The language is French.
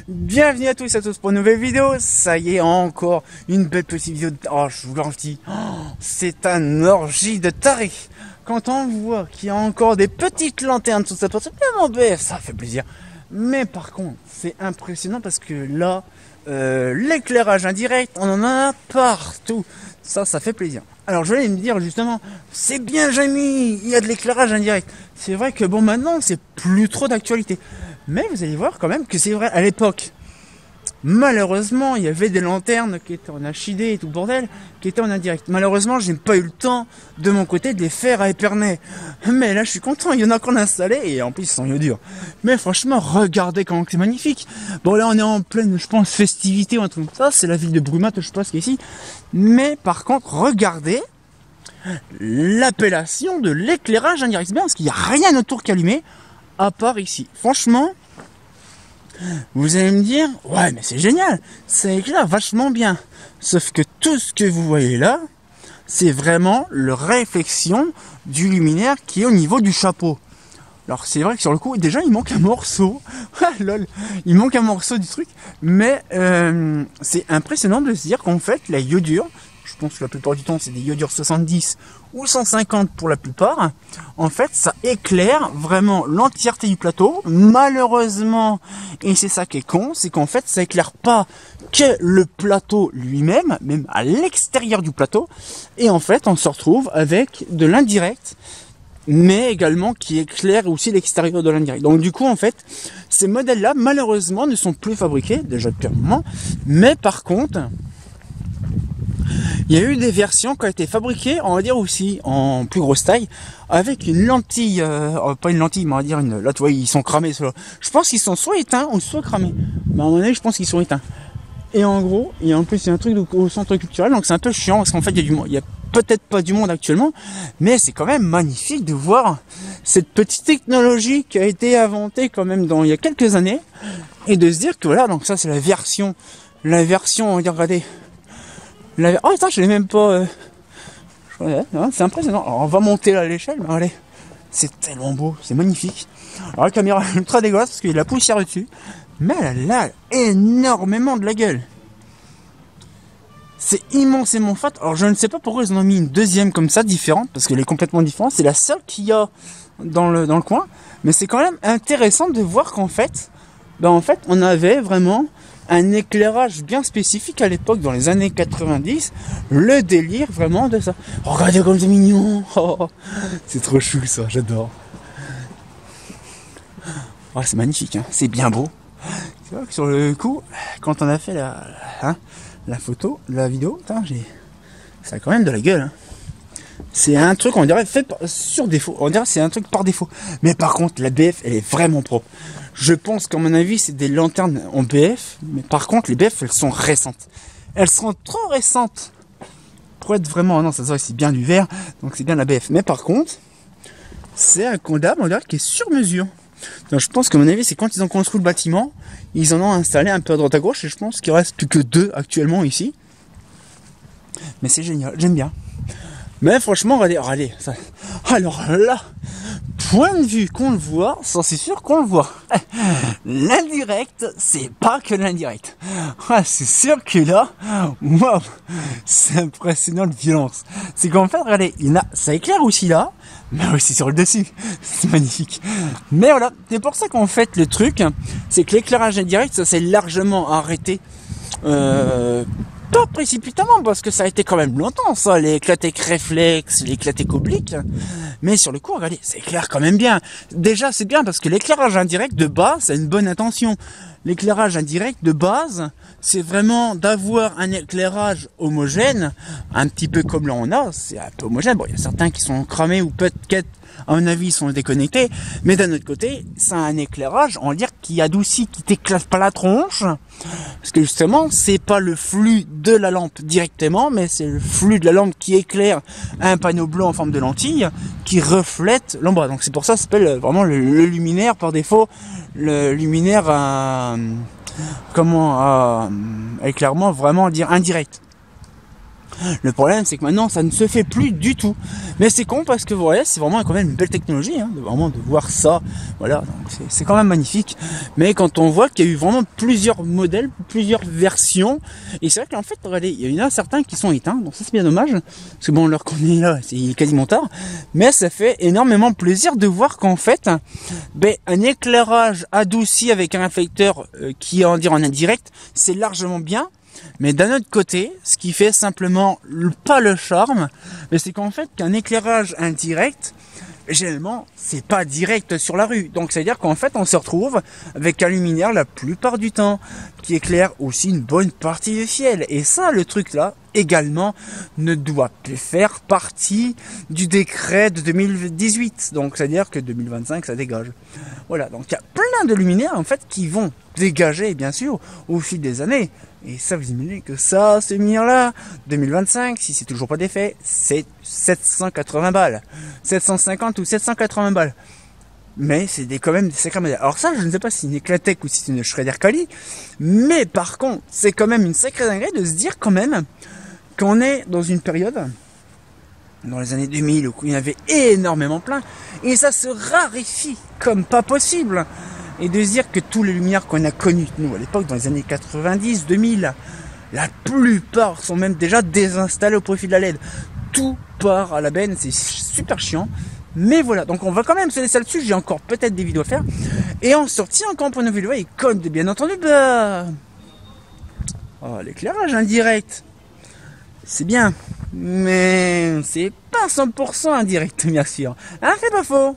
Bienvenue à tous et à tous pour une nouvelle vidéo. Ça y est, encore une belle petite vidéo. Oh, je vous le dis, c'est un orgie de taré. Quand on voit qu'il y a encore des petites lanternes sur cette porte, même en BF, ça fait plaisir. Mais par contre, c'est impressionnant parce que là, l'éclairage indirect, on en a partout. Ça fait plaisir. Alors je vais me dire justement, c'est bien Jamie, il y a de l'éclairage indirect. C'est vrai que bon, maintenant, c'est plus trop d'actualité. Mais vous allez voir quand même que c'est vrai, à l'époque, malheureusement, il y avait des lanternes qui étaient en HID et tout le bordel, qui étaient en indirect. Malheureusement, j'ai pas eu le temps, de mon côté, de les faire à Épernay. Mais là, je suis content, il y en a qu'on a installé, et en plus, ils sont iodures. Mais franchement, regardez comment c'est magnifique. Bon, là, on est en pleine, je pense, festivité ou un truc comme ça. C'est la ville de Brumat, je pense, qui est ici. Mais par contre, regardez l'appellation de l'éclairage indirect. C'est bien, parce qu'il n'y a rien autour qui est allumé, à part ici. Franchement, vous allez me dire, ouais, mais c'est génial, ça éclaire vachement bien. Sauf que tout ce que vous voyez là, c'est vraiment la réflexion du luminaire qui est au niveau du chapeau. Alors c'est vrai que sur le coup, déjà il manque un morceau. Ah lol, il manque un morceau du truc. Mais c'est impressionnant de se dire qu'en fait, la iodure, je pense que la plupart du temps c'est des iodures 70 ou 150 pour la plupart, en fait ça éclaire vraiment l'entièreté du plateau. Malheureusement, et c'est ça qui est con, c'est qu'en fait ça éclaire pas que le plateau lui-même, même à l'extérieur du plateau, et en fait on se retrouve avec de l'indirect, mais également qui éclaire aussi l'extérieur de l'indirect. Donc du coup en fait, ces modèles-là malheureusement ne sont plus fabriqués, déjà depuis un moment, mais par contre, il y a eu des versions qui ont été fabriquées, on va dire aussi, en plus grosse taille, avec une lentille, pas une lentille, mais on va dire une, là tu vois, ils sont cramés, ceux-là. Je pense qu'ils sont soit éteints ou soit cramés. Mais à mon avis, je pense qu'ils sont éteints. Et en gros, et en plus, il y a un truc au centre culturel, donc c'est un peu chiant, parce qu'en fait, il y a du monde, il y a peut-être pas du monde actuellement, mais c'est quand même magnifique de voir cette petite technologie qui a été inventée quand même il y a quelques années, et de se dire que voilà, donc ça c'est la version, on va dire, regardez, oh attends, je l'ai même pas. C'est impressionnant. Alors on va monter là à l'échelle, mais allez, c'est tellement beau, c'est magnifique. Alors la caméra est ultra dégueulasse parce qu'il y a de la poussière dessus, mais elle a énormément de la gueule. C'est immensément fat. Alors je ne sais pas pourquoi ils en ont mis une deuxième comme ça, différente, parce qu'elle est complètement différente. C'est la seule qu'il y a dans le coin, mais c'est quand même intéressant de voir qu'en fait, on avait vraiment un éclairage bien spécifique à l'époque, dans les années 90, le délire vraiment de ça. Oh, regardez comme c'est mignon, oh, c'est trop chou ça, j'adore. Oh, c'est magnifique, hein. C'est bien beau. Tu vois que sur le coup, quand on a fait la photo, la vidéo, ça a quand même de la gueule. Hein. C'est un truc, on dirait, fait sur défaut. On dirait que c'est un truc par défaut. Mais par contre, la BF, elle est vraiment propre. Je pense qu'à mon avis, c'est des lanternes en BF. Mais par contre, les BF, elles sont récentes. Elles sont trop récentes pour être vraiment... Non, ça se voit, c'est bien du verre. Donc c'est bien la BF. Mais par contre, c'est un condamne, on dirait, qui est sur mesure. Donc, je pense qu'à mon avis, c'est quand ils ont construit le bâtiment, ils en ont installé un peu à droite à gauche. Et je pense qu'il reste plus que 2 actuellement ici. Mais c'est génial, j'aime bien. Mais franchement, on va dire, allez, ça... Alors là, point de vue qu'on le voit, ça c'est sûr qu'on le voit. L'indirect, c'est pas que l'indirect. Ah, c'est sûr que là, waouh, c'est impressionnant de violence. C'est qu'en fait, regardez, ça éclaire aussi là, mais aussi sur le dessus. C'est magnifique. Mais voilà, c'est pour ça qu'en fait, le truc, c'est que l'éclairage indirect, ça s'est largement arrêté. Pas précipitamment, parce que ça a été quand même longtemps, ça, l'éclatek réflexe, l'éclatek oblique, mais sur le coup, regardez, ça éclaire quand même bien. Déjà, c'est bien, parce que l'éclairage indirect, de base, c'est une bonne intention. L'éclairage indirect, de base, c'est vraiment d'avoir un éclairage homogène, un petit peu comme là on a, c'est un peu homogène. Bon, il y a certains qui sont cramés, ou peut-être, à mon avis, ils sont déconnectés, mais d'un autre côté, c'est un éclairage, on va dire, qui adoucit, qui t'éclate pas la tronche, parce que justement, c'est pas le flux de la lampe directement, mais c'est le flux de la lampe qui éclaire un panneau blanc en forme de lentille, qui reflète l'ombre. Donc c'est pour ça que ça s'appelle vraiment le luminaire par défaut, le luminaire est clairement vraiment dire indirect. Le problème, c'est que maintenant, ça ne se fait plus du tout. Mais c'est con parce que voilà, c'est vraiment quand même une belle technologie, hein, vraiment de voir ça. Voilà, donc c'est quand même magnifique. Mais quand on voit qu'il y a eu vraiment plusieurs modèles, plusieurs versions, et c'est vrai qu'en fait, regardez, il y en a certains qui sont éteints, donc ça c'est bien dommage. Parce que bon, on leur connaît là, c'est quasiment tard. Mais ça fait énormément plaisir de voir qu'en fait, un éclairage adouci avec un réflecteur qui est en indirect, c'est largement bien. Mais d'un autre côté, ce qui fait simplement pas le charme, c'est qu'en fait qu'un éclairage indirect, généralement, c'est pas direct sur la rue. Donc c'est-à-dire qu'en fait, on se retrouve avec un luminaire la plupart du temps, qui éclaire aussi une bonne partie du ciel. Et ça, le truc là, également, ne doit plus faire partie du décret de 2018. Donc c'est-à-dire que 2025, ça dégage. Voilà, donc il y a plein de luminaires en fait qui vont dégager, bien sûr, au fil des années. Et ça, vous imaginez que ça, ce lumière-là, 2025, si c'est toujours pas défait, c'est 780 balles. 750 ou 780 balles. Mais c'est quand même des sacrés modèles. Alors ça, je ne sais pas si c'est une Eclatec ou si c'est une Schrader Kali, mais par contre, c'est quand même une sacrée dinguerie de se dire quand même qu'on est dans une période, dans les années 2000, où il y en avait énormément plein, et ça se raréfie comme pas possible. Et de se dire que tous les lumières qu'on a connues, nous, à l'époque, dans les années 90, 2000, la plupart sont même déjà désinstallées au profit de la LED. Tout part à la benne, c'est super chiant. Mais voilà, donc on va quand même se laisser là-dessus, j'ai encore peut-être des vidéos à faire. Et on sortit encore pour une vidéo, et comme bien entendu, l'éclairage indirect, c'est bien, mais c'est pas 100% indirect, bien sûr. Hein, c'est pas faux.